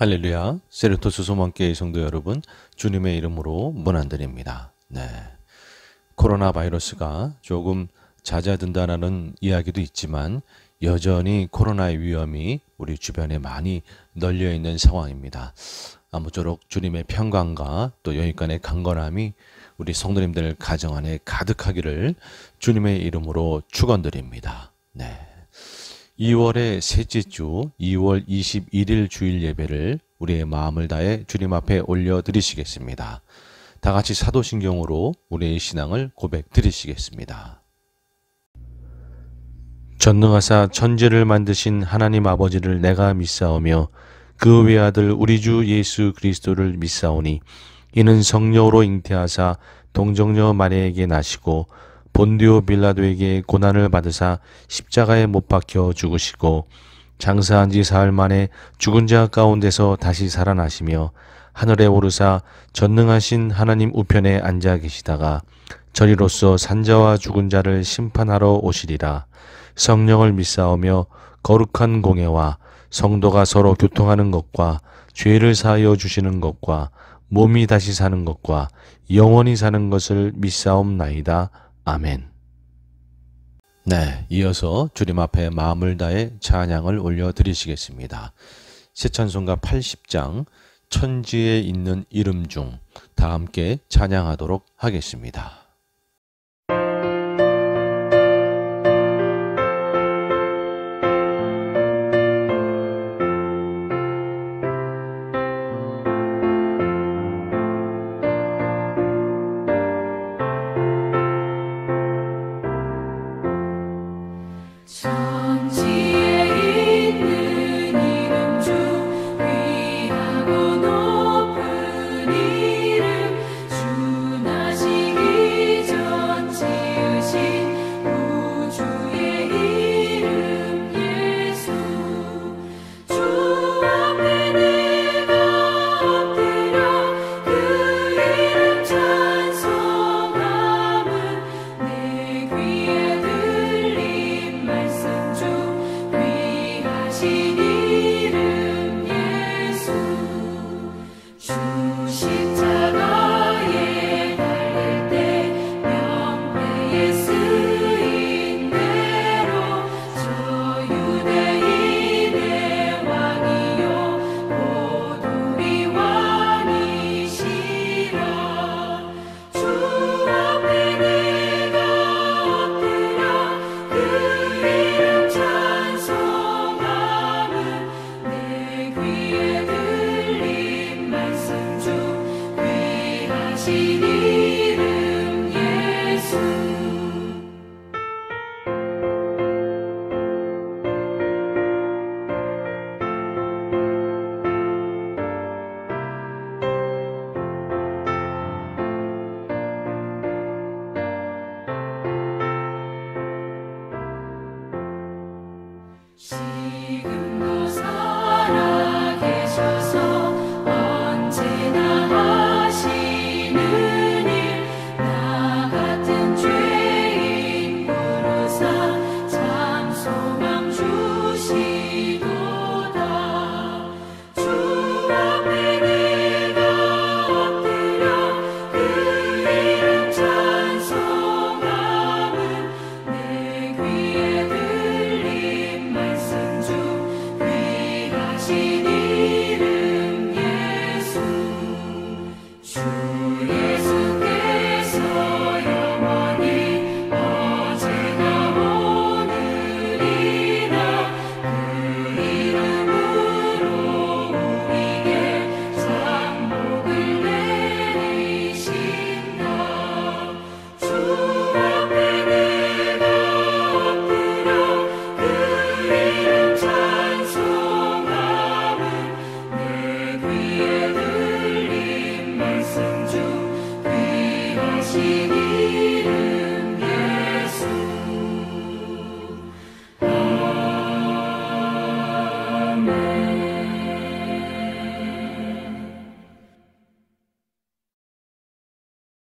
할렐루야, 세르토스 소망교회 성도 여러분, 주님의 이름으로 문안드립니다. 네, 코로나 바이러스가 조금 잦아든다는 이야기도 있지만 여전히 코로나의 위험이 우리 주변에 많이 널려 있는 상황입니다. 아무쪼록 주님의 평강과 또 영육간의 강건함이 우리 성도님들 가정 안에 가득하기를 주님의 이름으로 축원드립니다. 네. 2월의 셋째 주 2월 21일 주일 예배를 우리의 마음을 다해 주님 앞에 올려드리시겠습니다. 다 같이 사도신경으로 우리의 신앙을 고백드리시겠습니다. 전능하사 천지를 만드신 하나님 아버지를 내가 믿사오며 그 외아들 우리 주 예수 그리스도를 믿사오니 이는 성령으로 잉태하사 동정녀 마리아에게 나시고 본디오 빌라도에게 고난을 받으사 십자가에 못 박혀 죽으시고 장사한 지 사흘 만에 죽은 자 가운데서 다시 살아나시며 하늘에 오르사 전능하신 하나님 우편에 앉아 계시다가 저리로서 산자와 죽은 자를 심판하러 오시리라. 성령을 믿사오며 거룩한 공예와 성도가 서로 교통하는 것과 죄를 사하여 주시는 것과 몸이 다시 사는 것과 영원히 사는 것을 믿사옵나이다. 아멘. 네, 이어서 주님 앞에 마음을 다해 찬양을 올려드리시겠습니다. 새 찬송가 80장 천지에 있는 이름 중 다 함께 찬양하도록 하겠습니다.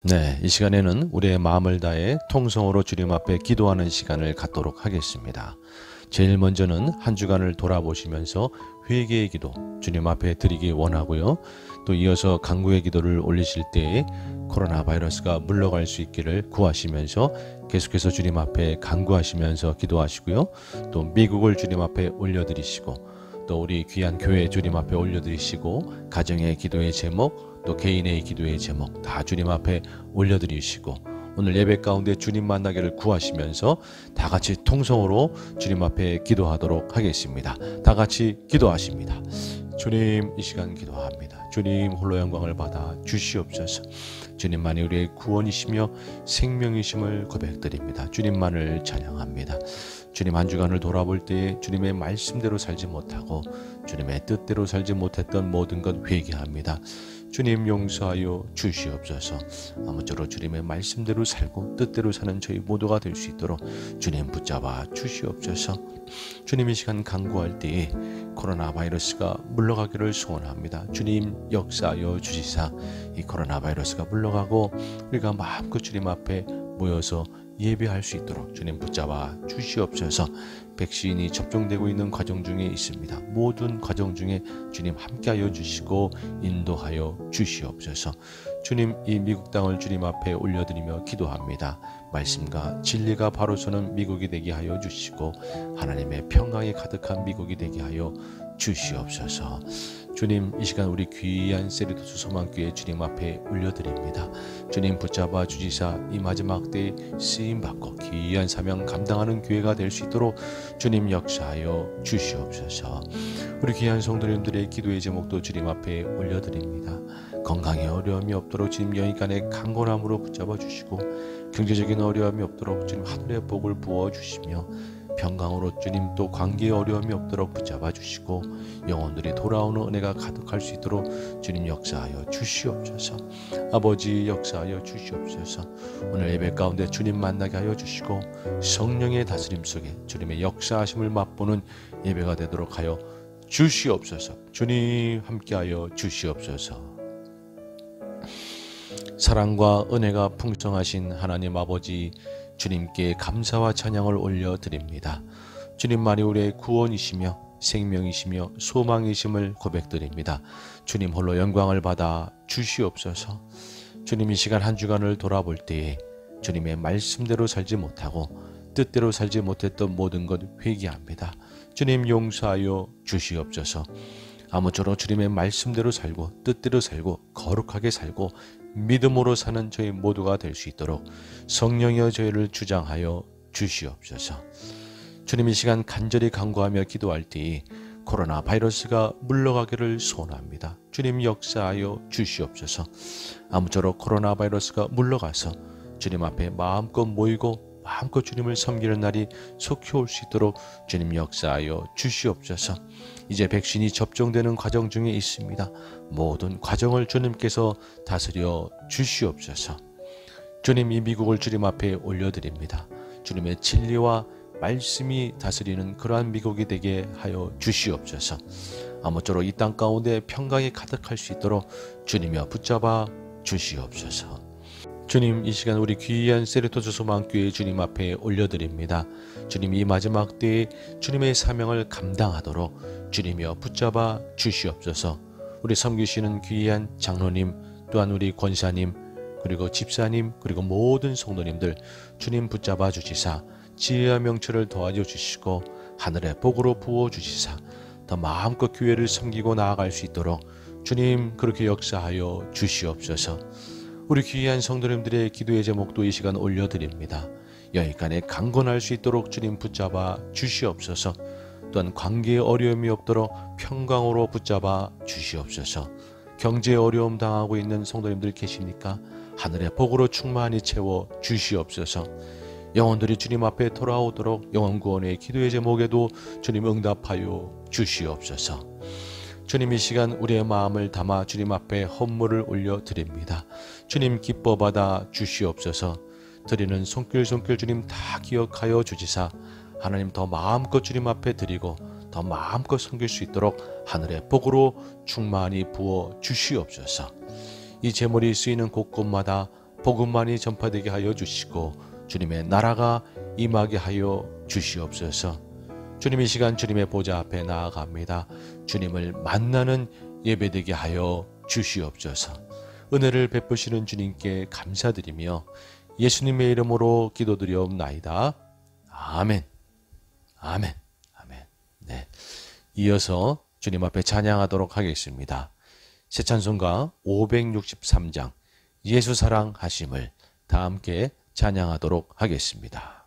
네, 이 시간에는 우리의 마음을 다해 통성으로 주님 앞에 기도하는 시간을 갖도록 하겠습니다. 제일 먼저는 한 주간을 돌아보시면서 회개의 기도 주님 앞에 드리기 원하고요. 또 이어서 간구의 기도를 올리실 때에 코로나 바이러스가 물러갈 수 있기를 구하시면서 계속해서 주님 앞에 간구하시면서 기도하시고요. 또 미국을 주님 앞에 올려드리시고 또 우리 귀한 교회 주님 앞에 올려드리시고 가정의 기도의 제목 또 개인의 기도의 제목 다 주님 앞에 올려드리시고 오늘 예배 가운데 주님 만나기를 구하시면서 다 같이 통성으로 주님 앞에 기도하도록 하겠습니다. 다 같이 기도하십니다. 주님, 이 시간 기도합니다. 주님 홀로 영광을 받아 주시옵소서. 주님만이 우리의 구원이시며 생명이심을 고백드립니다. 주님만을 찬양합니다. 주님 한 주간을 돌아볼 때에 주님의 말씀대로 살지 못하고 주님의 뜻대로 살지 못했던 모든 것 회개합니다. 주님 용서하여 주시옵소서. 아무쪼록 주님의 말씀대로 살고 뜻대로 사는 저희 모두가 될 수 있도록 주님 붙잡아 주시옵소서. 주님 이 시간 간구할 때에 코로나 바이러스가 물러가기를 소원합니다. 주님 역사하여 주시사 이 코로나 바이러스가 물러가고 우리가 마음껏 주님 앞에 모여서 예배할 수 있도록 주님 붙잡아 주시옵소서. 백신이 접종되고 있는 과정 중에 있습니다. 모든 과정 중에 주님 함께하여 주시고 인도하여 주시옵소서. 주님 이 미국 땅을 주님 앞에 올려드리며 기도합니다. 말씀과 진리가 바로 서는 미국이 되게 하여 주시고 하나님의 평강이 가득한 미국이 되게 하여 주시옵소서. 주님 이 시간 우리 귀한 세리도스 소망교회 주님 앞에 올려드립니다. 주님 붙잡아 주시사 이 마지막 때에 쓰임받고 귀한 사명 감당하는 교회가 될 수 있도록 주님 역사하여 주시옵소서. 우리 귀한 성도님들의 기도의 제목도 주님 앞에 올려드립니다. 건강에 어려움이 없도록 주님 여인간의 강건함으로 붙잡아 주시고 경제적인 어려움이 없도록 주님 하늘의 복을 부어주시며 평강으로 주님 또 관계에 어려움이 없도록 붙잡아 주시고 영혼들이 돌아오는 은혜가 가득할 수 있도록 주님 역사하여 주시옵소서. 아버지 역사하여 주시옵소서. 오늘 예배 가운데 주님 만나게 하여 주시고 성령의 다스림 속에 주님의 역사하심을 맛보는 예배가 되도록 하여 주시옵소서. 주님 함께하여 주시옵소서. 사랑과 은혜가 풍성하신 하나님 아버지 주님께 감사와 찬양을 올려드립니다. 주님만이 우리의 구원이시며 생명이시며 소망이심을 고백드립니다. 주님 홀로 영광을 받아 주시옵소서. 주님 이 시간 한 주간을 돌아볼 때에 주님의 말씀대로 살지 못하고 뜻대로 살지 못했던 모든 것 회개합니다. 주님 용서하여 주시옵소서. 아무쪼록 주님의 말씀대로 살고 뜻대로 살고 거룩하게 살고 믿음으로 사는 저희 모두가 될 수 있도록 성령이여 저희를 주장하여 주시옵소서. 주님 이 시간 간절히 간구하며 기도할 때에 코로나 바이러스가 물러가기를 소원합니다. 주님 역사하여 주시옵소서. 아무쪼록 코로나 바이러스가 물러가서 주님 앞에 마음껏 모이고 마음껏 주님을 섬기는 날이 속히 올 수 있도록 주님 역사하여 주시옵소서. 이제 백신이 접종되는 과정 중에 있습니다. 모든 과정을 주님께서 다스려 주시옵소서. 주님 이 미국을 주님 앞에 올려드립니다. 주님의 진리와 말씀이 다스리는 그러한 미국이 되게 하여 주시옵소서. 아무쪼록 이 땅 가운데 평강이 가득할 수 있도록 주님이여 붙잡아 주시옵소서. 주님 이 시간 우리 귀한 세리토스 소망교회 주님 앞에 올려드립니다. 주님 이 마지막 때에 주님의 사명을 감당하도록 주님이여 붙잡아 주시옵소서. 우리 섬기시는 귀한 장로님 또한 우리 권사님 그리고 집사님 그리고 모든 성도님들 주님 붙잡아 주시사 지혜와 명철을 더하여 주시고 하늘의 복으로 부어 주시사 더 마음껏 교회를 섬기고 나아갈 수 있도록 주님 그렇게 역사하여 주시옵소서. 우리 귀한 성도님들의 기도의 제목도 이 시간 올려드립니다. 여기까지 강건할 수 있도록 주님 붙잡아 주시옵소서. 또한 관계에 어려움이 없도록 평강으로 붙잡아 주시옵소서. 경제에 어려움 당하고 있는 성도님들 계십니까? 하늘의 복으로 충만히 채워 주시옵소서. 영혼들이 주님 앞에 돌아오도록 영혼구원의 기도의 제목에도 주님 응답하여 주시옵소서. 주님 이 시간 우리의 마음을 담아 주님 앞에 헌물을 올려드립니다. 주님 기뻐 받아 주시옵소서. 드리는 손길 주님 다 기억하여 주시사 하나님 더 마음껏 주님 앞에 드리고 더 마음껏 섬길 수 있도록 하늘의 복으로 충만히 부어 주시옵소서. 이 제물이 쓰이는 곳곳마다 복음만이 전파되게 하여 주시고 주님의 나라가 임하게 하여 주시옵소서. 주님 이 시간 주님의 보좌 앞에 나아갑니다. 주님을 만나는 예배되게 하여 주시옵소서. 은혜를 베푸시는 주님께 감사드리며 예수님의 이름으로 기도드리옵나이다. 아멘. 아멘. 아멘. 네. 이어서 주님 앞에 찬양하도록 하겠습니다. 새 찬송가 563장 예수 사랑하심을 다 함께 찬양하도록 하겠습니다.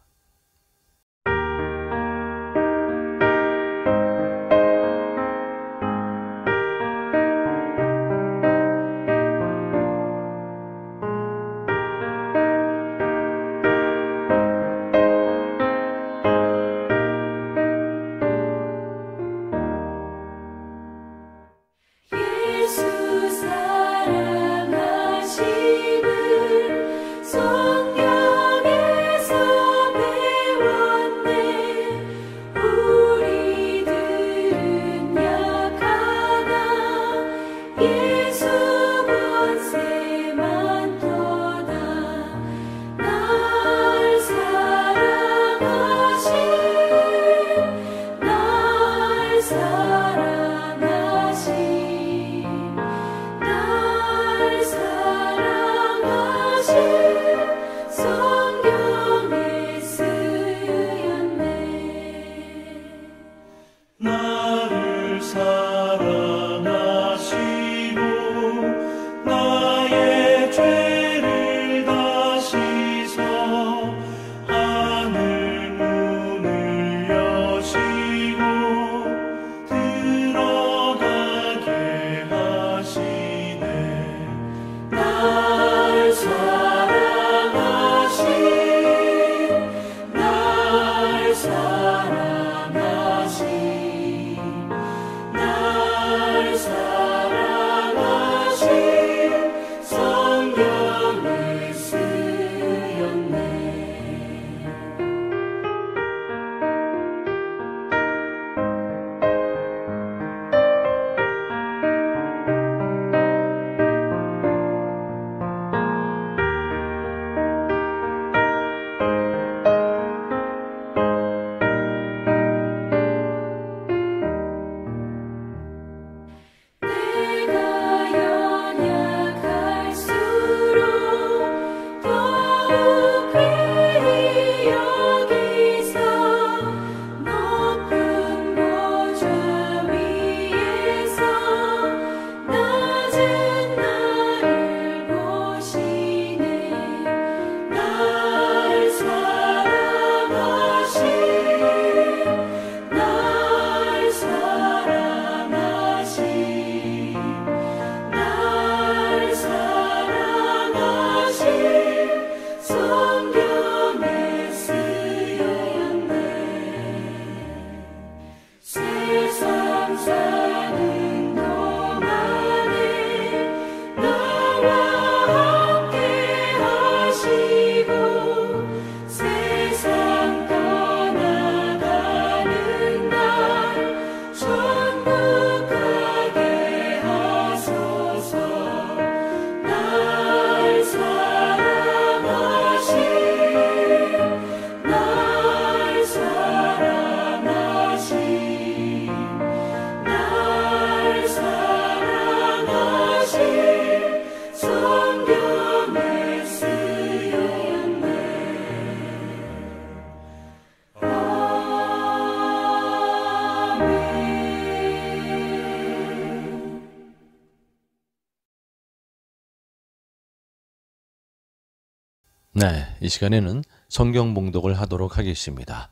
네, 이 시간에는 성경 봉독을 하도록 하겠습니다.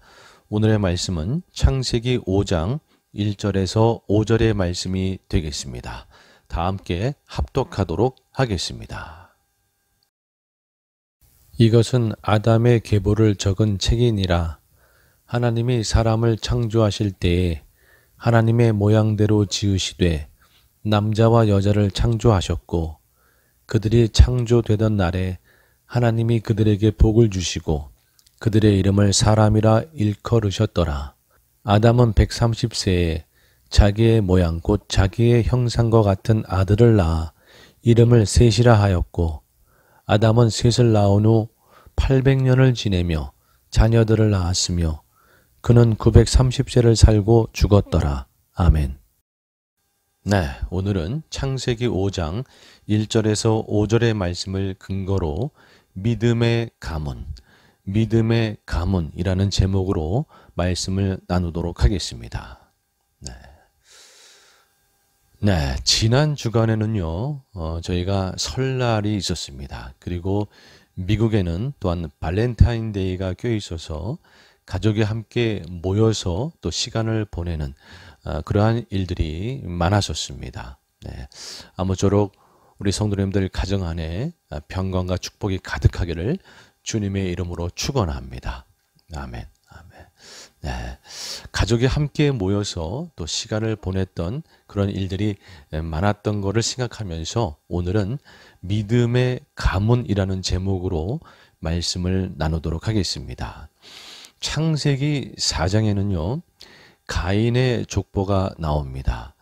오늘의 말씀은 창세기 5장 1절에서 5절의 말씀이 되겠습니다. 다 함께 합독하도록 하겠습니다. 이것은 아담의 계보를 적은 책이니라. 하나님이 사람을 창조하실 때에 하나님의 모양대로 지으시되 남자와 여자를 창조하셨고 그들이 창조되던 날에 하나님이 그들에게 복을 주시고 그들의 이름을 사람이라 일컬으셨더라. 아담은 130세에 자기의 모양 곧 자기의 형상과 같은 아들을 낳아 이름을 셋이라 하였고 아담은 셋을 낳은 후 800년을 지내며 자녀들을 낳았으며 그는 930세를 살고 죽었더라. 아멘. 네, 오늘은 창세기 5장 1절에서 5절의 말씀을 근거로 믿음의 가문이라는 제목으로 말씀을 나누도록 하겠습니다. 네, 지난 주간에는요, 저희가 설날이 있었습니다. 그리고 미국에는 또한 발렌타인데이가 껴 있어서 가족이 함께 모여서 또 시간을 보내는 그러한 일들이 많았었습니다. 네, 아무쪼록 우리 성도님들 가정 안에 평강과 축복이 가득하기를 주님의 이름으로 축원합니다. 아멘. 아멘. 네, 가족이 함께 모여서 또 시간을 보냈던 그런 일들이 많았던 것을 생각하면서 오늘은 믿음의 가문이라는 제목으로 말씀을 나누도록 하겠습니다. 창세기 4장에는요, 가인의 족보가 나옵니다.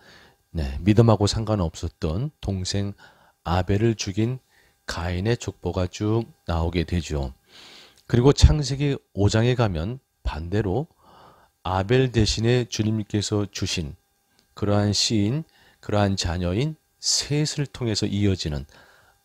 네, 믿음하고 상관없었던 동생 아벨을 죽인 가인의 족보가 쭉 나오게 되죠. 그리고 창세기 5장에 가면 반대로 아벨 대신에 주님께서 주신 그러한 씨인, 그러한 자녀인 셋을 통해서 이어지는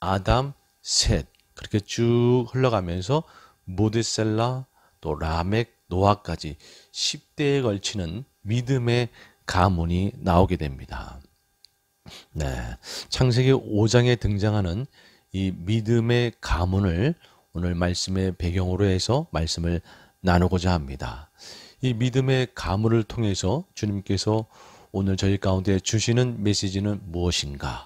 아담, 셋, 그렇게 쭉 흘러가면서 무드셀라, 또 라멕, 노아까지 10대에 걸치는 믿음의 가문이 나오게 됩니다. 네, 창세기 5장에 등장하는 이 믿음의 가문을 오늘 말씀의 배경으로 해서 말씀을 나누고자 합니다. 이 믿음의 가문을 통해서 주님께서 오늘 저희 가운데 주시는 메시지는 무엇인가?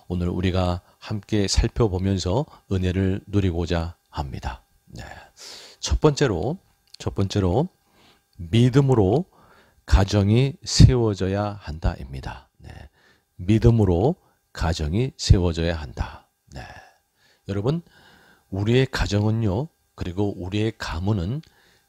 오늘 우리가 함께 살펴보면서 은혜를 누리고자 합니다. 네. 첫 번째로 믿음으로 가정이 세워져야 한다입니다. 네. 믿음으로 가정이 세워져야 한다. 네. 여러분, 우리의 가정은요, 그리고 우리의 가문은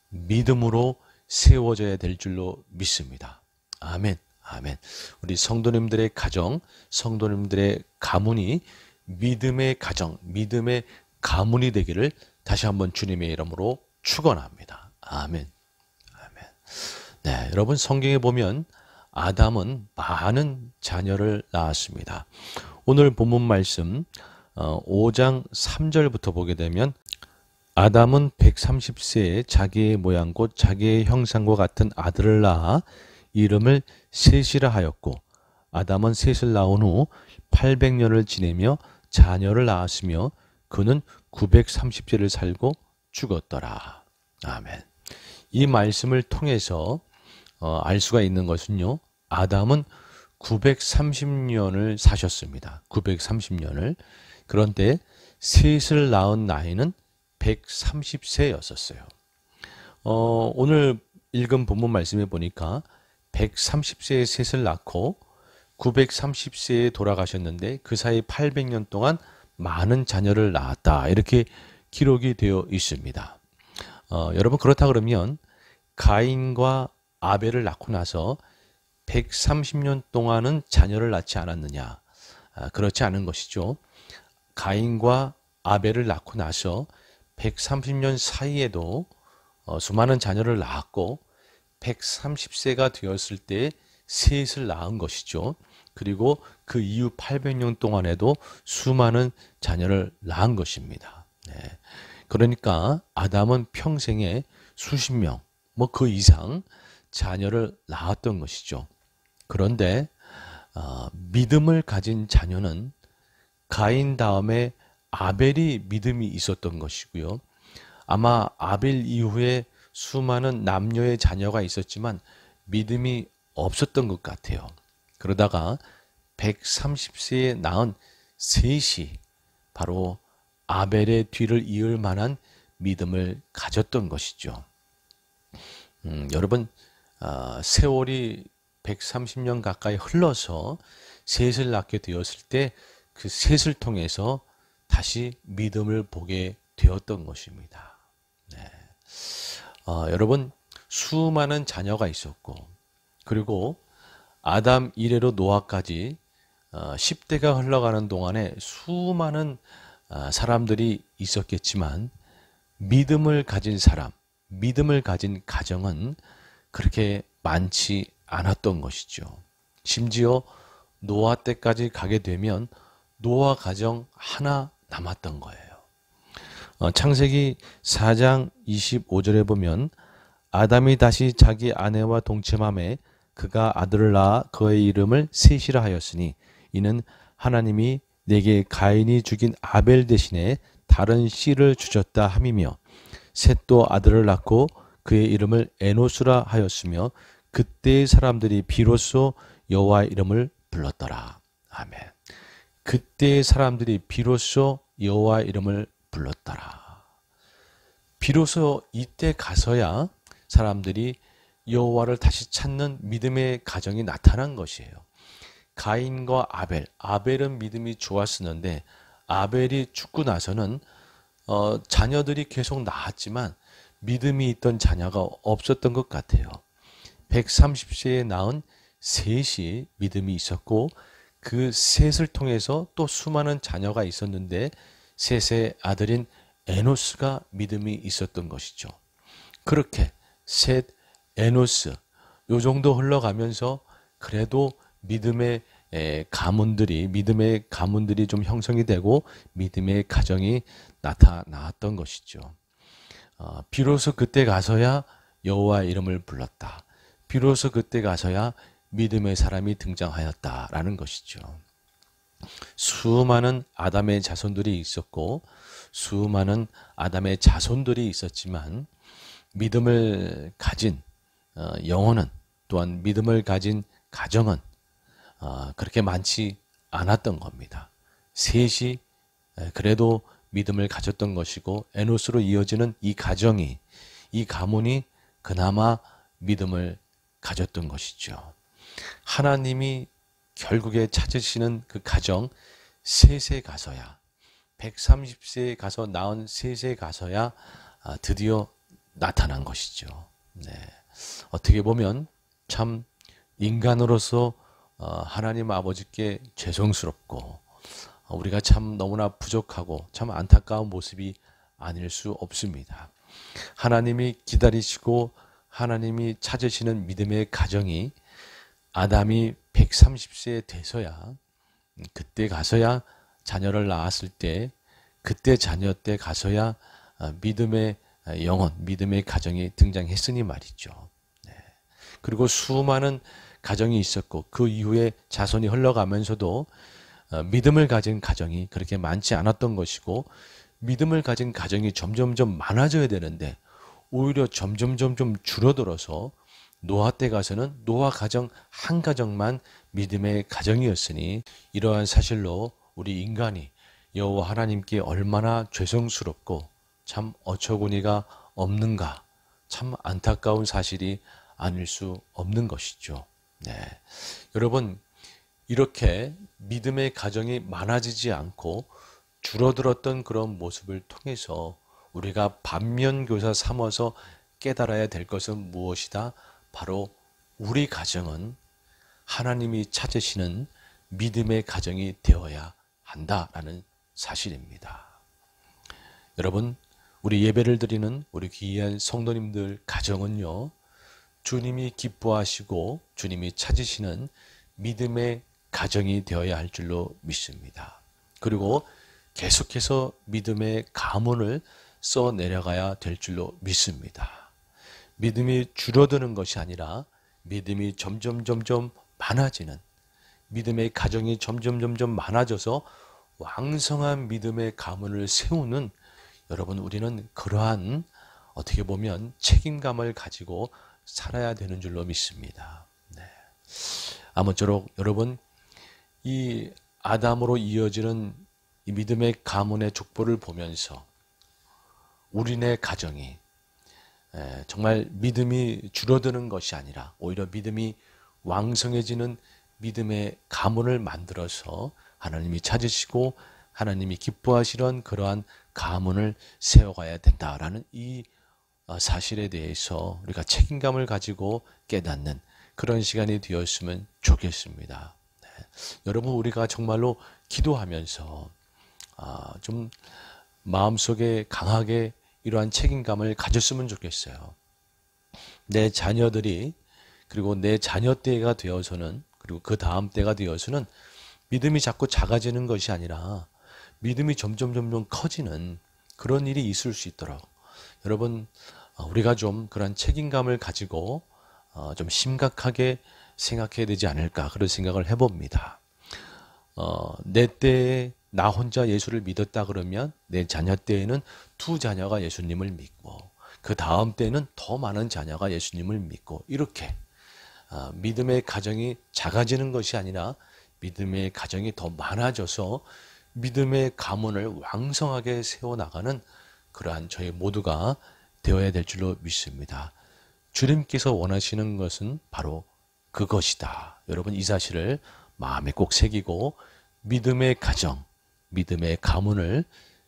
믿음으로 세워져야 될 줄로 믿습니다. 아멘. 아멘. 우리 성도님들의 가정, 성도님들의 가문이 믿음의 가정, 믿음의 가문이 되기를 다시 한번 주님의 이름으로 축원합니다. 아멘. 아멘. 네, 여러분 성경에 보면 아담은 많은 자녀를 낳았습니다. 오늘 본문 말씀 5장 3절부터 보게 되면 아담은 130세에 자기의 모양 곧 자기의 형상과 같은 아들을 낳아 이름을 셋이라 하였고 아담은 셋을 낳은 후 800년을 지내며 자녀를 낳았으며 그는 930세를 살고 죽었더라. 아멘. 이 말씀을 통해서 알 수가 있는 것은요, 아담은 930년을 사셨습니다. 930년을. 그런데 셋을 낳은 나이는 130세였었어요. 오늘 읽은 본문 말씀에 보니까 130세에 셋을 낳고 930세에 돌아가셨는데 그 사이 800년 동안 많은 자녀를 낳았다. 이렇게 기록이 되어 있습니다. 여러분 그렇다 그러면 가인과 아벨을 낳고 나서 130년 동안은 자녀를 낳지 않았느냐? 그렇지 않은 것이죠. 가인과 아벨을 낳고 나서 130년 사이에도 수많은 자녀를 낳았고 130세가 되었을 때 셋을 낳은 것이죠. 그리고 그 이후 800년 동안에도 수많은 자녀를 낳은 것입니다. 네. 그러니까 아담은 평생에 수십 명, 뭐 그 이상 자녀를 낳았던 것이죠. 그런데 믿음을 가진 자녀는 가인 다음에 아벨이 믿음이 있었던 것이고요. 아마 아벨 이후에 수많은 남녀의 자녀가 있었지만 믿음이 없었던 것 같아요. 그러다가 130세에 낳은 셋이 바로 아벨의 뒤를 이을 만한 믿음을 가졌던 것이죠. 여러분 세월이 130년 가까이 흘러서 셋을 낳게 되었을 때 그 셋을 통해서 다시 믿음을 보게 되었던 것입니다. 네. 여러분 수많은 자녀가 있었고 그리고 아담 이래로 노아까지 10대가 흘러가는 동안에 수많은 사람들이 있었겠지만 믿음을 가진 사람, 믿음을 가진 가정은 그렇게 많지 않았던 것이죠. 심지어 노아 때까지 가게 되면 노아 가정 하나 남았던 거예요. 창세기 4장 25절에 보면 아담이 다시 자기 아내와 동침함에 그가 아들을 낳아 그의 이름을 셋이라 하였으니 이는 하나님이 내게 가인이 죽인 아벨 대신에 다른 씨를 주셨다 함이며 셋도 아들을 낳고 그의 이름을 에노스라 하였으며 그때의 사람들이 비로소 여호와의 이름을 불렀더라. 아멘. 그때의 사람들이 비로소 여호와의 이름을 불렀더라. 비로소 이때 가서야 사람들이 여호와를 다시 찾는 믿음의 가정이 나타난 것이에요. 가인과 아벨은 믿음이 좋았었는데 아벨이 죽고 나서는 자녀들이 계속 낳았지만 믿음이 있던 자녀가 없었던 것 같아요. 130세에 낳은 셋이 믿음이 있었고 그 셋을 통해서 또 수많은 자녀가 있었는데 셋의 아들인 에노스가 믿음이 있었던 것이죠. 그렇게 셋, 에노스 요 정도 흘러가면서 그래도 믿음의 가문들이 좀 형성이 되고 믿음의 가정이 나타났던 것이죠. 비로소 그때 가서야 여호와의 이름을 불렀다. 비로소 그때 가서야 믿음의 사람이 등장하였다라는 것이죠. 수많은 아담의 자손들이 있었고 수많은 아담의 자손들이 있었지만 믿음을 가진 영혼은 또한 믿음을 가진 가정은 그렇게 많지 않았던 겁니다. 셋이 그래도 믿음을 가졌던 것이고 에노스로 이어지는 이 가정이 이 가문이 그나마 믿음을 가졌던 것이죠. 하나님이 결국에 찾으시는 그 가정 셋에 가서야 130세에 가서 낳은 셋에 가서야 드디어 나타난 것이죠. 네. 어떻게 보면 참 인간으로서 하나님 아버지께 죄송스럽고 우리가 참 너무나 부족하고 참 안타까운 모습이 아닐 수 없습니다. 하나님이 기다리시고 하나님이 찾으시는 믿음의 가정이 아담이 130세 돼서야 그때 가서야 자녀를 낳았을 때 그때 자녀 때 가서야 믿음의 영혼, 믿음의 가정이 등장했으니 말이죠. 네. 그리고 수많은 가정이 있었고 그 이후에 자손이 흘러가면서도 믿음을 가진 가정이 그렇게 많지 않았던 것이고 믿음을 가진 가정이 점점점 많아져야 되는데 오히려 점점 줄어들어서 노아 때 가서는 노아 가정 한 가정만 믿음의 가정이었으니 이러한 사실로 우리 인간이 여호와 하나님께 얼마나 죄송스럽고 참 어처구니가 없는가 참 안타까운 사실이 아닐 수 없는 것이죠. 네. 여러분 이렇게 믿음의 가정이 많아지지 않고 줄어들었던 그런 모습을 통해서 우리가 반면교사 삼아서 깨달아야 될 것은 무엇이다? 바로 우리 가정은 하나님이 찾으시는 믿음의 가정이 되어야 한다라는 사실입니다. 여러분, 우리 예배를 드리는 우리 귀한 성도님들 가정은요, 주님이 기뻐하시고 주님이 찾으시는 믿음의 가정이 되어야 할 줄로 믿습니다. 그리고 계속해서 믿음의 가문을 써 내려가야 될 줄로 믿습니다. 믿음이 줄어드는 것이 아니라 믿음이 점점 많아지는 믿음의 가정이 점점 많아져서 왕성한 믿음의 가문을 세우는 여러분 우리는 그러한 어떻게 보면 책임감을 가지고 살아야 되는 줄로 믿습니다. 네. 아무쪼록 여러분 이 아담으로 이어지는 이 믿음의 가문의 족보를 보면서 우리네 가정이 정말 믿음이 줄어드는 것이 아니라 오히려 믿음이 왕성해지는 믿음의 가문을 만들어서 하나님이 찾으시고 하나님이 기뻐하시는 그러한 가문을 세워가야 된다라는 이 사실에 대해서 우리가 책임감을 가지고 깨닫는 그런 시간이 되었으면 좋겠습니다. 네. 여러분 우리가 정말로 기도하면서 좀 마음속에 강하게 이러한 책임감을 가졌으면 좋겠어요. 내 자녀들이 그리고 내 자녀 때가 되어서는 그리고 그 다음 때가 되어서는 믿음이 자꾸 작아지는 것이 아니라 믿음이 점점 커지는 그런 일이 있을 수 있도록 여러분 우리가 좀 그런 책임감을 가지고 좀 심각하게 생각해야 되지 않을까 그런 생각을 해봅니다. 내 때에 나 혼자 예수를 믿었다 그러면 내 자녀 때에는 두 자녀가 예수님을 믿고 그 다음 때는 더 많은 자녀가 예수님을 믿고 이렇게 믿음의 가정이 작아지는 것이 아니라 믿음의 가정이 더 많아져서 믿음의 가문을 왕성하게 세워나가는 그러한 저희 모두가 되어야 될 줄로 믿습니다. 주님께서 원하시는 것은 바로 그것이다. 여러분 이 사실을 마음에 꼭 새기고 믿음의 가정, 믿음의 가문을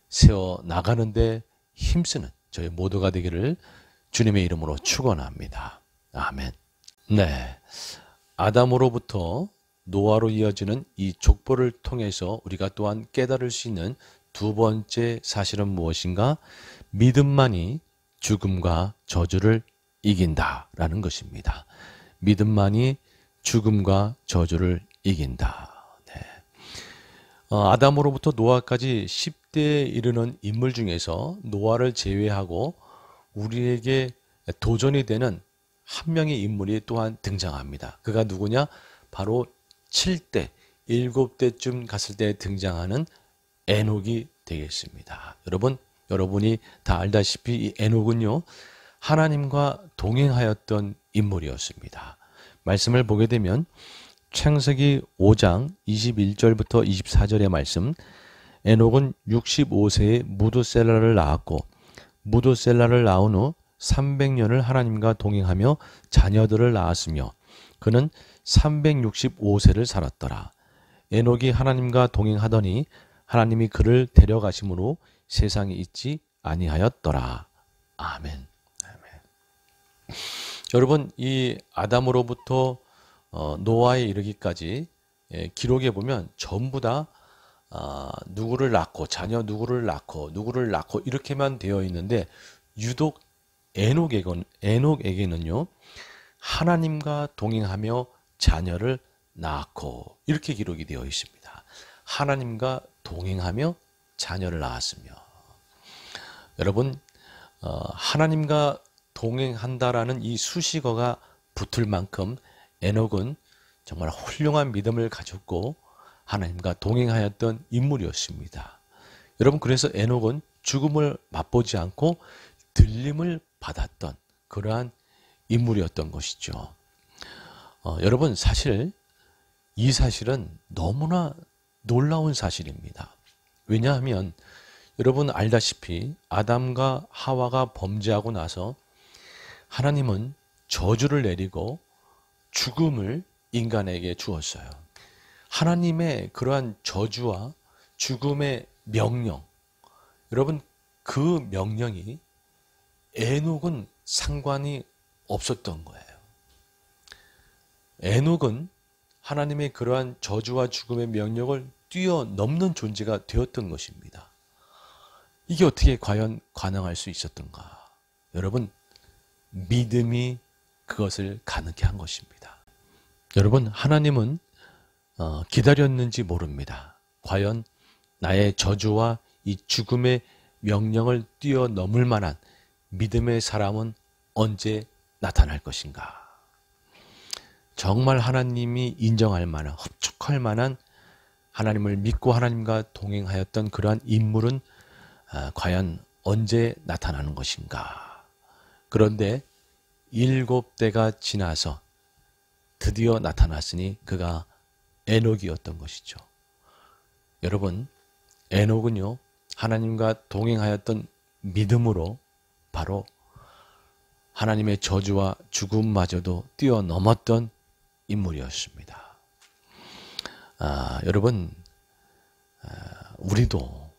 세워나가는데 힘쓰는 저희 모두가 되기를 주님의 이름으로 축원합니다. 아멘. 네, 아담으로부터 노아로 이어지는 이 족보를 통해서 우리가 또한 깨달을 수 있는 두 번째 사실은 무엇인가? 믿음만이 죽음과 저주를 이긴다라는 것입니다. 믿음만이 죽음과 저주를 이긴다. 네. 아담으로부터 노아까지 10대에 이르는 인물 중에서 노아를 제외하고 우리에게 도전이 되는 한 명의 인물이 또한 등장합니다. 그가 누구냐? 바로 7대, 7대쯤 갔을 때 등장하는 에녹이 되겠습니다. 여러분이 다 알다시피 이 에녹은요, 하나님과 동행하였던 인물이었습니다. 말씀을 보게 되면 창세기 5장 21절부터 24절의 말씀, 에녹은 65세에 무두셀라를 낳았고 무두셀라를 낳은 후 300년을 하나님과 동행하며 자녀들을 낳았으며 그는 365세를 살았더라. 에녹이 하나님과 동행하더니 하나님이 그를 데려가심으로 세상에 있지 아니하였더라. 아멘. 아멘. 여러분 이 아담으로부터 노아에 이르기까지 기록에 보면 전부 다 누구를 낳고 자녀 누구를 낳고 이렇게만 되어 있는데 유독 에녹에게는요 하나님과 동행하며 자녀를 낳고 이렇게 기록이 되어 있습니다. 하나님과 동행하며 자녀를 낳았으며 여러분 하나님과 동행한다라는 이 수식어가 붙을 만큼 에녹은 정말 훌륭한 믿음을 가졌고 하나님과 동행하였던 인물이었습니다. 여러분 그래서 에녹은 죽음을 맛보지 않고 들림을 받았던 그러한 인물이었던 것이죠. 여러분 사실 이 사실은 너무나 놀라운 사실입니다. 왜냐하면 여러분 알다시피 아담과 하와가 범죄하고 나서 하나님은 저주를 내리고 죽음을 인간에게 주었어요. 하나님의 그러한 저주와 죽음의 명령, 여러분 그 명령이 에녹은 상관이 없었던 거예요. 에녹은 하나님의 그러한 저주와 죽음의 명령을 뛰어넘는 존재가 되었던 것입니다. 이게 어떻게 과연 가능할 수 있었던가? 여러분 믿음이 그것을 가능케 한 것입니다. 여러분 하나님은 기다렸는지 모릅니다. 과연 나의 저주와 이 죽음의 명령을 뛰어넘을 만한 믿음의 사람은 언제 나타날 것인가? 정말 하나님이 인정할 만한, 흡족할 만한 하나님을 믿고 하나님과 동행하였던 그러한 인물은 과연 언제 나타나는 것인가? 그런데 7대가 지나서 드디어 나타났으니 그가 에녹이었던 것이죠. 여러분, 에녹은요, 하나님과 동행하였던 믿음으로 바로 하나님의 저주와 죽음마저도 뛰어넘었던 인물이었습니다. 여러분, 우리도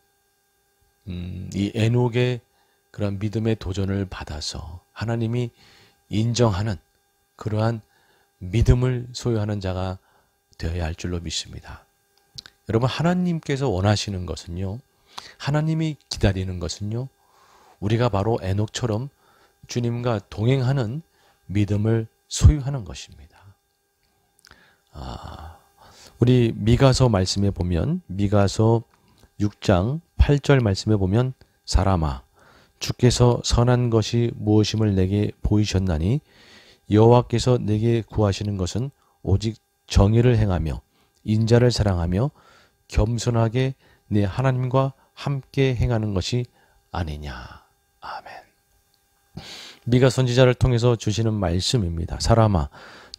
이 에녹의 그런 믿음의 도전을 받아서 하나님이 인정하는 그러한 믿음을 소유하는 자가 되어야 할 줄로 믿습니다. 여러분 하나님께서 원하시는 것은요, 하나님이 기다리는 것은요, 우리가 바로 에녹처럼 주님과 동행하는 믿음을 소유하는 것입니다. 우리 미가서 말씀에 보면 미가서 6장 8절 말씀에 보면 사람아 주께서 선한 것이 무엇임을 내게 보이셨나니 여호와께서 내게 구하시는 것은 오직 정의를 행하며 인자를 사랑하며 겸손하게 내 하나님과 함께 행하는 것이 아니냐. 아멘. 미가 선지자를 통해서 주시는 말씀입니다. 사람아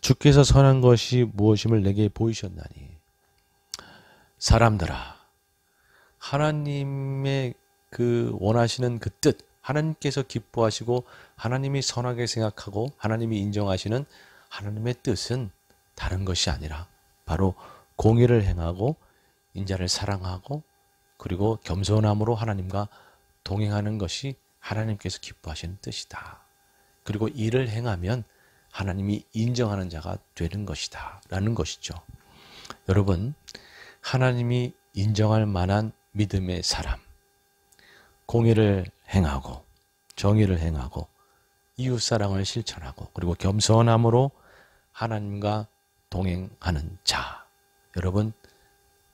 주께서 선한 것이 무엇임을 내게 보이셨나니. 사람들아 하나님의 그 원하시는 그 뜻, 하나님께서 기뻐하시고 하나님이 선하게 생각하고 하나님이 인정하시는 하나님의 뜻은 다른 것이 아니라 바로 공의를 행하고 인자를 사랑하고 그리고 겸손함으로 하나님과 동행하는 것이 하나님께서 기뻐하시는 뜻이다. 그리고 이를 행하면 하나님이 인정하는 자가 되는 것이다 라는 것이죠. 여러분 하나님이 인정할 만한 믿음의 사람, 공의를 행하고 정의를 행하고 이웃사랑을 실천하고 그리고 겸손함으로 하나님과 동행하는 자. 여러분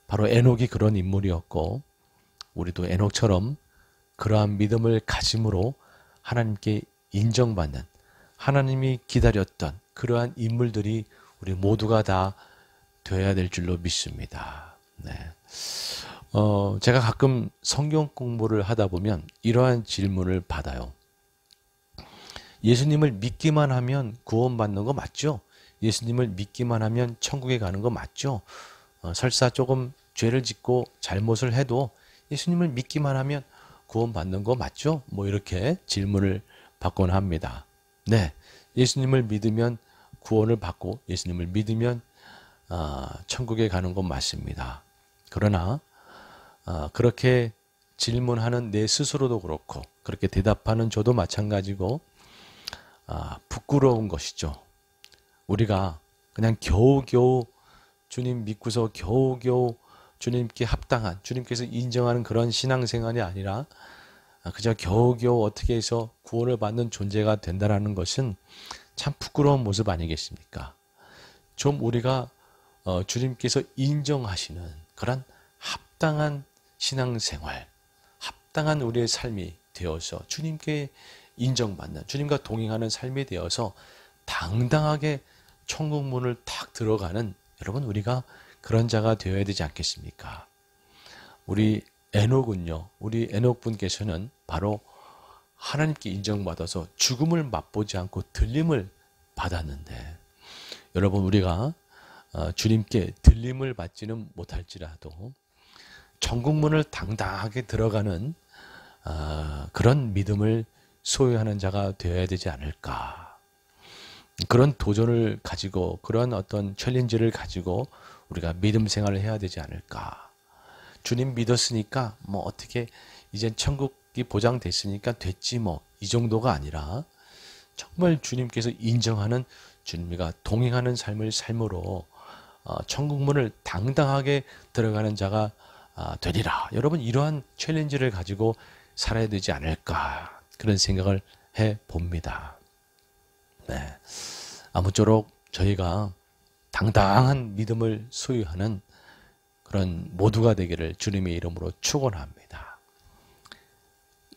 바로 에녹이 그런 인물이었고 우리도 에녹처럼 그러한 믿음을 가짐으로 하나님께 인정받는 하나님이 기다렸던 그러한 인물들이 우리 모두가 다 되어야 될 줄로 믿습니다. 네. 제가 가끔 성경 공부를 하다 보면 이러한 질문을 받아요. 예수님을 믿기만 하면 구원받는 거 맞죠? 예수님을 믿기만 하면 천국에 가는 거 맞죠? 설사 조금 죄를 짓고 잘못을 해도 예수님을 믿기만 하면 구원받는 거 맞죠? 뭐 이렇게 질문을 받곤 합니다. 네, 예수님을 믿으면 구원을 받고 예수님을 믿으면 천국에 가는 건 맞습니다. 그러나 그렇게 질문하는 내 스스로도 그렇고 그렇게 대답하는 저도 마찬가지고 부끄러운 것이죠. 우리가 그냥 겨우겨우 주님 믿고서 겨우겨우 주님께 합당한 주님께서 인정하는 그런 신앙생활이 아니라 그저 겨우겨우 어떻게 해서 구원을 받는 존재가 된다는 것은 참 부끄러운 모습 아니겠습니까? 좀 우리가 주님께서 인정하시는 그런 합당한 신앙생활, 합당한 우리의 삶이 되어서 주님께 인정받는 주님과 동행하는 삶이 되어서 당당하게 천국문을 탁 들어가는 여러분 우리가 그런 자가 되어야 되지 않겠습니까? 우리 에녹은요, 우리 에녹 분께서는 바로 하나님께 인정받아서 죽음을 맛보지 않고 들림을 받았는데 여러분 우리가 주님께 들림을 받지는 못할지라도 천국문을 당당하게 들어가는 그런 믿음을 소유하는 자가 되어야 되지 않을까. 그런 도전을 가지고 그런 어떤 챌린지를 가지고 우리가 믿음 생활을 해야 되지 않을까. 주님 믿었으니까 뭐 어떻게 이젠 천국이 보장됐으니까 됐지 뭐 이 정도가 아니라 정말 주님께서 인정하는 주님과 동행하는 삶으로 천국문을 당당하게 들어가는 자가 되리라. 여러분 이러한 챌린지를 가지고 살아야 되지 않을까 그런 생각을 해봅니다. 네. 아무쪼록 저희가 당당한 믿음을 소유하는 그런 모두가 되기를 주님의 이름으로 축원합니다.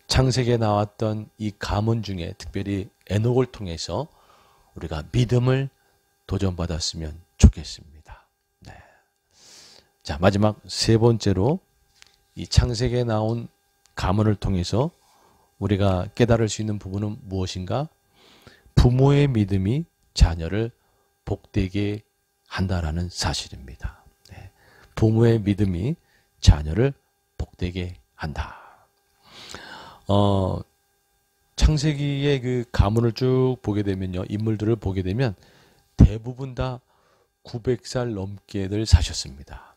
창세기에 나왔던 이 가문 중에 특별히 에녹을 통해서 우리가 믿음을 도전받았으면 좋겠습니다. 네. 자, 마지막 세 번째로 이 창세기에 나온 가문을 통해서 우리가 깨달을 수 있는 부분은 무엇인가? 부모의 믿음이 자녀를 복되게 한다라는 사실입니다. 네. 부모의 믿음이 자녀를 복되게 한다. 창세기의 그 가문을 쭉 보게 되면요, 인물들을 보게 되면 대부분 다 900살 넘게들 사셨습니다.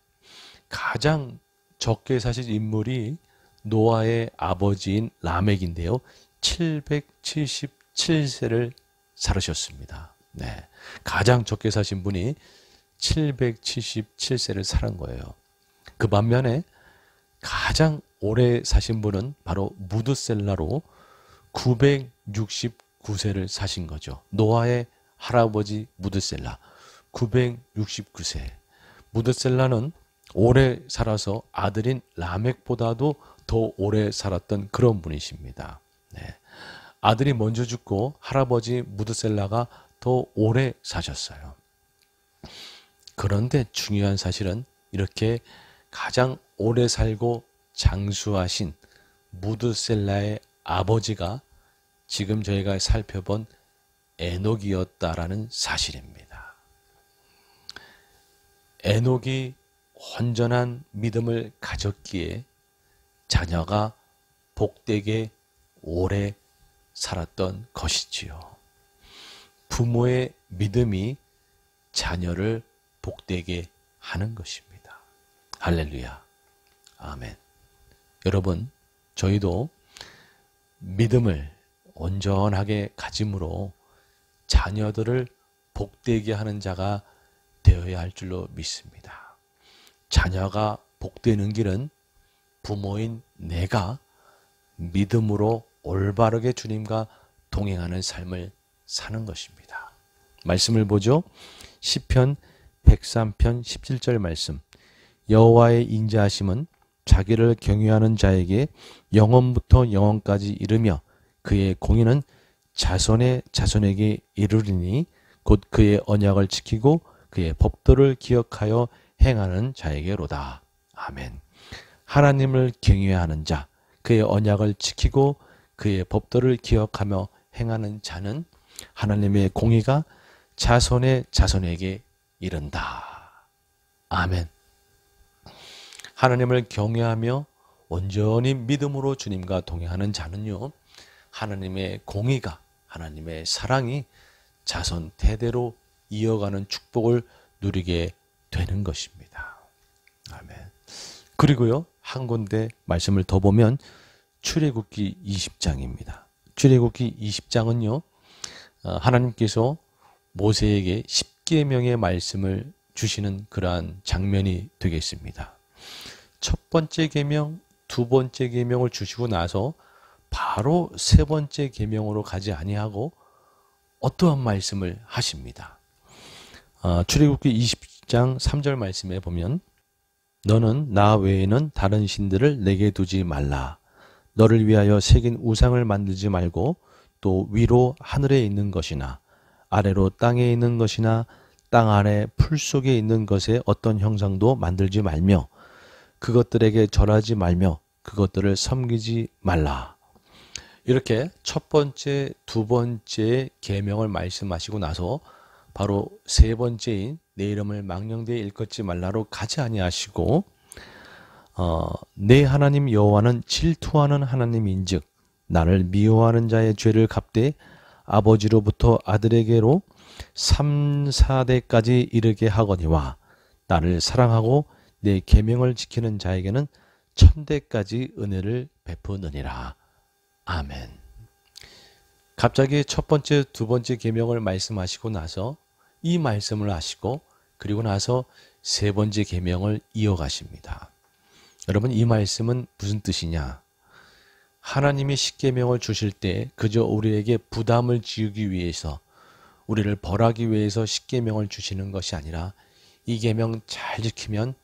가장 적게 사신 인물이 노아의 아버지인 라멕인데요, 777세를 살으셨습니다. 네, 가장 적게 사신 분이 777세를 살은 거예요. 그 반면에 가장 오래 사신 분은 바로 무드셀라로 969세를 사신 거죠. 노아의 할아버지 무드셀라 969세. 무드셀라는 오래 살아서 아들인 라멕보다도 더 오래 살았던 그런 분이십니다. 네. 아들이 먼저 죽고 할아버지 무드셀라가 더 오래 사셨어요. 그런데 중요한 사실은 이렇게 가장 오래 살고 장수하신 무드셀라의 아버지가 지금 저희가 살펴본 에녹이었다라는 사실입니다. 에녹이 온전한 믿음을 가졌기에 자녀가 복되게 오래 살았던 것이지요. 부모의 믿음이 자녀를 복되게 하는 것입니다. 할렐루야. 아멘. 여러분, 저희도 믿음을 온전하게 가짐으로 자녀들을 복되게 하는 자가 되어야 할 줄로 믿습니다. 자녀가 복되는 길은 부모인 내가 믿음으로 올바르게 주님과 동행하는 삶을 사는 것입니다. 말씀을 보죠. 시편 103편 17절 말씀. 여호와의 인자하심은 자기를 경외하는 자에게 영원부터 영원까지 이르며 그의 공의는 자손의 자손에게 이르리니 곧 그의 언약을 지키고 그의 법도를 기억하여 행하는 자에게로다. 아멘. 하나님을 경외하는 자, 그의 언약을 지키고 그의 법도를 기억하며 행하는 자는 하나님의 공의가 자손의 자손에게 이른다. 아멘. 하나님을 경외하며 온전히 믿음으로 주님과 동행하는 자는요, 하나님의 공의가, 하나님의 사랑이 자손 대대로 이어가는 축복을 누리게 되는 것입니다. 아멘. 그리고요, 한 군데 말씀을 더 보면 출애굽기 20장입니다. 출애굽기 20장은요, 하나님께서 모세에게 10계명의 말씀을 주시는 그러한 장면이 되겠습니다. 첫 번째 계명, 두 번째 계명을 주시고 나서 바로 세 번째 계명으로 가지 아니하고 어떠한 말씀을 하십니다. 출애굽기 20장 3절 말씀에 보면 너는 나 외에는 다른 신들을 내게 두지 말라. 너를 위하여 새긴 우상을 만들지 말고 또 위로 하늘에 있는 것이나 아래로 땅에 있는 것이나 땅 아래 풀 속에 있는 것에 어떤 형상도 만들지 말며 그것들에게 절하지 말며 그것들을 섬기지 말라. 이렇게 첫 번째, 두 번째 계명을 말씀하시고 나서 바로 세 번째인 내 이름을 망령되이 일컫지 말라로 가지 아니하시고 내 하나님 여호와는 질투하는 하나님인즉 나를 미워하는 자의 죄를 갚되 아버지로부터 아들에게로 3, 4대까지 이르게 하거니와 나를 사랑하고 내 계명을 지키는 자에게는 1000대까지 은혜를 베푸느니라. 아멘. 갑자기 첫 번째, 두 번째 계명을 말씀하시고 나서 이 말씀을 하시고 그리고 나서 세 번째 계명을 이어가십니다. 여러분, 이 말씀은 무슨 뜻이냐? 하나님이 십계명을 주실 때 그저 우리에게 부담을 지우기 위해서, 우리를 벌하기 위해서 십계명을 주시는 것이 아니라 이 계명 잘 지키면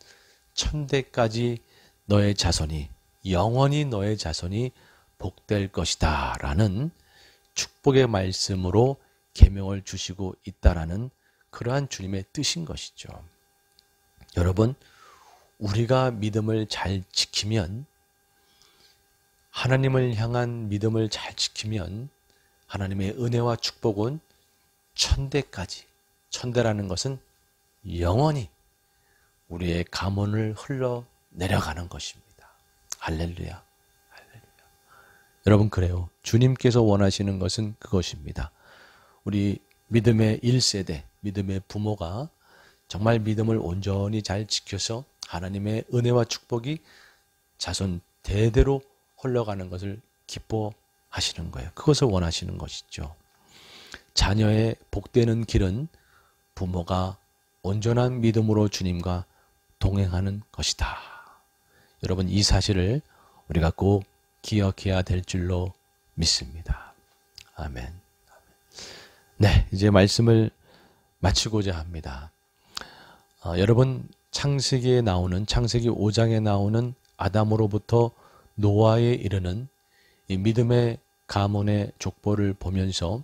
1000대까지 너의 자손이, 영원히 너의 자손이 복될 것이다 라는 축복의 말씀으로 계명을 주시고 있다라는 그러한 주님의 뜻인 것이죠. 여러분, 우리가 믿음을 잘 지키면, 하나님을 향한 믿음을 잘 지키면 하나님의 은혜와 축복은 1000대까지, 1000대라는 것은 영원히 우리의 가문을 흘러 내려가는 것입니다. 할렐루야. 할렐루야. 여러분, 그래요. 주님께서 원하시는 것은 그것입니다. 우리 믿음의 1세대, 믿음의 부모가 정말 믿음을 온전히 잘 지켜서 하나님의 은혜와 축복이 자손 대대로 흘러가는 것을 기뻐하시는 거예요. 그것을 원하시는 것이죠. 자녀의 복되는 길은 부모가 온전한 믿음으로 주님과 동행하는 것이다. 여러분, 이 사실을 우리가 꼭 기억해야 될 줄로 믿습니다. 아멘. 네, 이제 말씀을 마치고자 합니다. 여러분, 창세기 5장에 나오는 아담으로부터 노아에 이르는 이 믿음의 가문의 족보를 보면서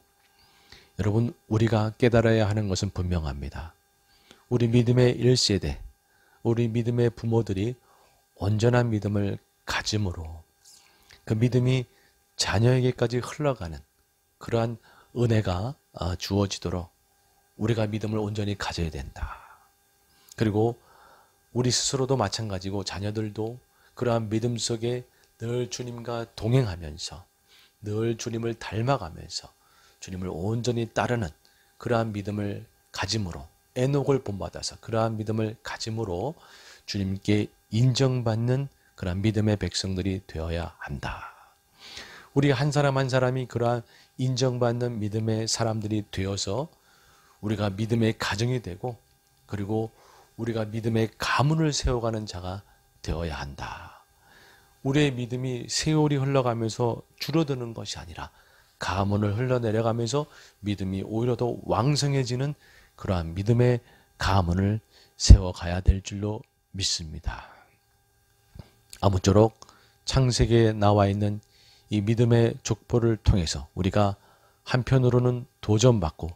여러분, 우리가 깨달아야 하는 것은 분명합니다. 우리 믿음의 1세대, 우리 믿음의 부모들이 온전한 믿음을 가짐으로 그 믿음이 자녀에게까지 흘러가는 그러한 은혜가 주어지도록 우리가 믿음을 온전히 가져야 된다. 그리고 우리 스스로도 마찬가지고 자녀들도 그러한 믿음 속에 늘 주님과 동행하면서 늘 주님을 닮아가면서 주님을 온전히 따르는 그러한 믿음을 가짐으로 에녹을 본받아서 그러한 믿음을 가짐으로 주님께 인정받는 그러한 믿음의 백성들이 되어야 한다. 우리 한 사람 한 사람이 그러한 인정받는 믿음의 사람들이 되어서 우리가 믿음의 가정이 되고 그리고 우리가 믿음의 가문을 세워가는 자가 되어야 한다. 우리의 믿음이 세월이 흘러가면서 줄어드는 것이 아니라 가문을 흘러내려가면서 믿음이 오히려 더 왕성해지는 그러한 믿음의 가문을 세워가야 될 줄로 믿습니다. 아무쪼록 창세기에 나와 있는 이 믿음의 족보를 통해서 우리가 한편으로는 도전받고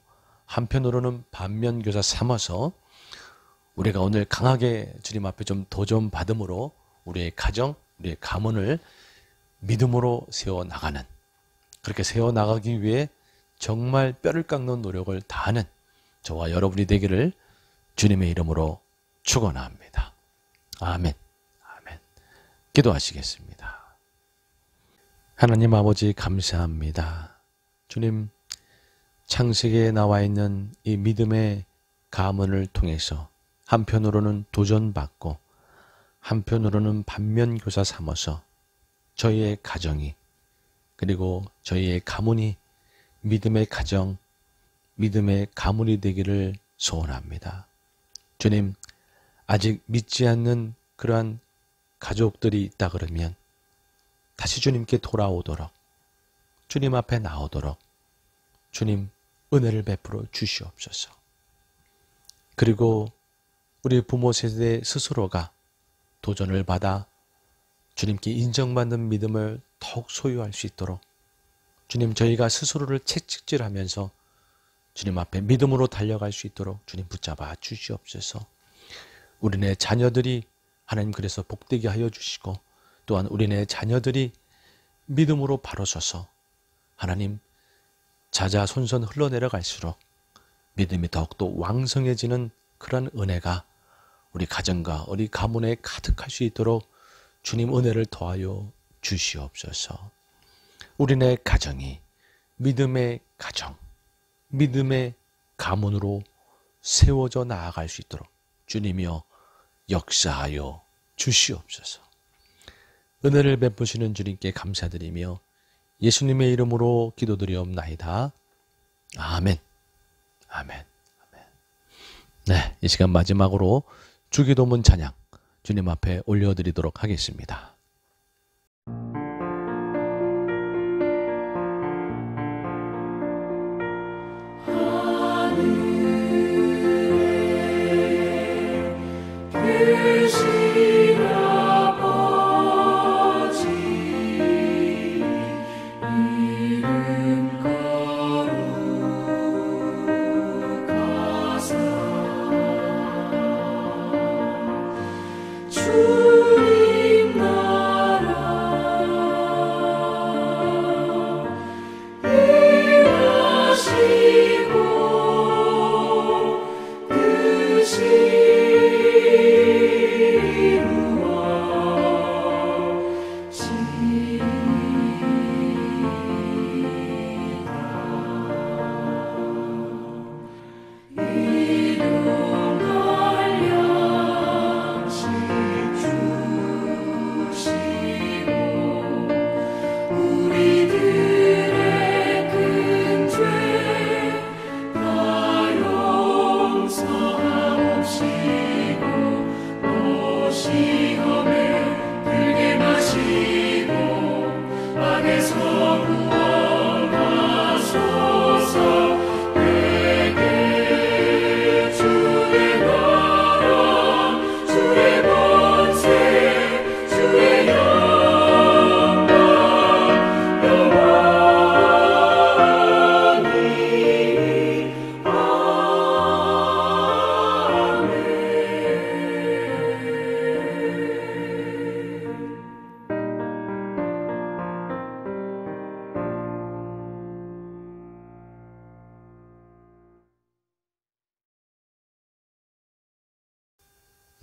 한편으로는 반면교사 삼아서 우리가 오늘 강하게 주님 앞에 좀 도전받음으로 우리의 가정, 우리의 가문을 믿음으로 세워나가는, 그렇게 세워나가기 위해 정말 뼈를 깎는 노력을 다하는 저와 여러분이 되기를 주님의 이름으로 축원합니다. 아멘. 아멘. 기도하시겠습니다. 하나님 아버지 감사합니다. 주님, 창세기에 나와 있는 이 믿음의 가문을 통해서 한편으로는 도전받고 한편으로는 반면교사 삼아서 저희의 가정이 그리고 저희의 가문이 믿음의 가정, 믿음의 가문이 되기를 소원합니다. 주님, 아직 믿지 않는 그러한 가족들이 있다 그러면 다시 주님께 돌아오도록, 주님 앞에 나오도록 주님 은혜를 베풀어 주시옵소서. 그리고 우리 부모 세대 스스로가 도전을 받아 주님께 인정받는 믿음을 더욱 소유할 수 있도록 주님, 저희가 스스로를 채찍질하면서 주님 앞에 믿음으로 달려갈 수 있도록 주님 붙잡아 주시옵소서. 우리네 자녀들이 하나님 그래서 복되게 하여 주시고 또한 우리네 자녀들이 믿음으로 바로 서서 하나님 자자손손 흘러내려갈수록 믿음이 더욱더 왕성해지는 그런 은혜가 우리 가정과 우리 가문에 가득할 수 있도록 주님 은혜를 더하여 주시옵소서. 우리네 가정이 믿음의 가정, 믿음의 가문으로 세워져 나아갈 수 있도록 주님이여 역사하여 주시옵소서. 은혜를 베푸시는 주님께 감사드리며 예수님의 이름으로 기도드리옵나이다. 아멘. 아멘. 아멘. 네, 이 시간 마지막으로 주기도문 찬양 주님 앞에 올려드리도록 하겠습니다. 주님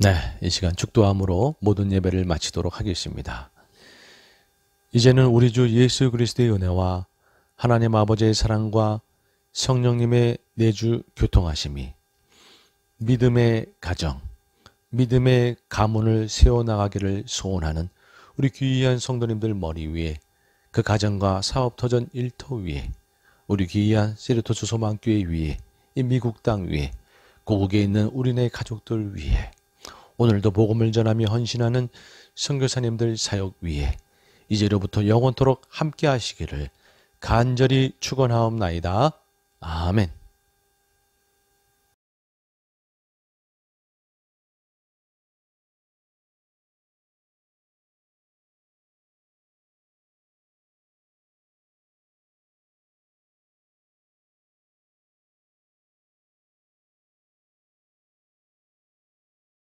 네, 이 시간 축도함으로 모든 예배를 마치도록 하겠습니다. 이제는 우리 주 예수 그리스도의 은혜와 하나님 아버지의 사랑과 성령님의 내주 교통하심이 믿음의 가정, 믿음의 가문을 세워나가기를 소원하는 우리 귀한 성도님들 머리 위에, 그 가정과 사업터전 일터 위에, 우리 귀한 세르토스 소망교회 위에, 이 미국 땅 위에, 고국에 있는 우리네 가족들 위에, 오늘도 복음을 전하며 헌신하는 선교사님들 사역 위에 이제로부터 영원토록 함께 하시기를 간절히 축원하옵나이다. 아멘.